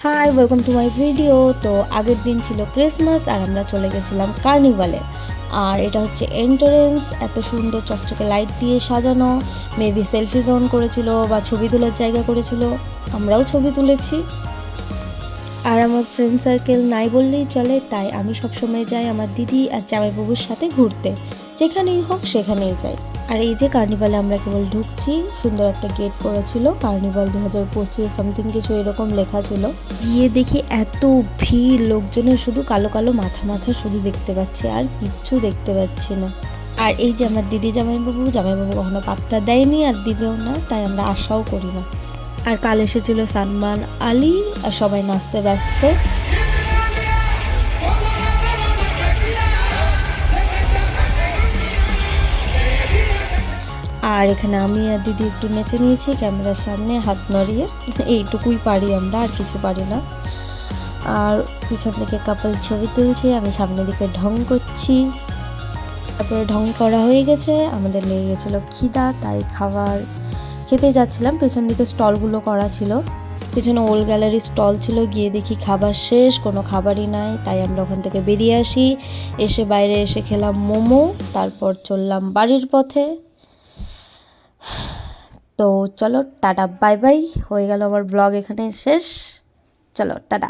High, welcome to my video. তো আগের দিন ছিল ক্রিসমাস আর আমরা চলে গেছিলাম কার্নিভালে। আর এটা হচ্ছে এন্ট্রান্স, এত সুন্দর চকচকে লাইট দিয়ে সাজানো। মেবি সেলফি জোন করেছিল বা ছবি তোলার জায়গা করেছিল, আমরাও ছবি তুলেছি। আর আমার ফ্রেন্ড সার্কেল নাই বললেই চলে, তাই আমি সবসময় যাই আমার দিদি আর জামাইবাবুর সাথে ঘুরতে, যেখানেই হোক সেখানেই যাই। আর এই যে কার্নিভালে আমরা কেবল ঢুকছি, সুন্দর একটা গেট করেছিল, কার্নিভাল 2025 সামথিং কিছু এরকম লেখা ছিল। গিয়ে দেখি এত ভিড়, লোকজনের শুধু কালো কালো মাথা মাথা শুধু দেখতে পাচ্ছি, আর কিচ্ছু দেখতে পাচ্ছি না। আর এই যে আমার দিদি জামাইবাবু কখনো পাত্তা দেয়নি আর দিবেও না, তাই আমরা আশাও করি না। আর কাল এসেছিল সালমান আলী, আর সবাই নাচতে ব্যস্ত। আর এখানে আমি আর দিদি একটু নেচে নিয়েছি ক্যামেরার সামনে হাত নড়িয়ে, এইটুকুই পারি আমরা, আর কিছু পারি না। আর পিছন থেকে কাপল ছবি তুলছে, আমি সামনের দিকে ঢং করছি। তারপরে ঢং করা হয়ে গেছে, আমাদের লেগে গেছিলো খিদা, তাই খাবার খেতে যাচ্ছিলাম। পেছন দিকে স্টলগুলো করা ছিল, পেছনে ওল্ড গ্যালারি স্টল ছিল, গিয়ে দেখি খাবার শেষ, কোনো খাবারই নাই, তাই আমরা ওখান থেকে বেরিয়ে আসি। এসে বাইরে এসে খেলাম মোমো, তারপর চললাম বাড়ির পথে। তো চলো টাটা বাই বাই, হয়ে গেল আমার ব্লগ এখানে শেষ। চলো টাটা।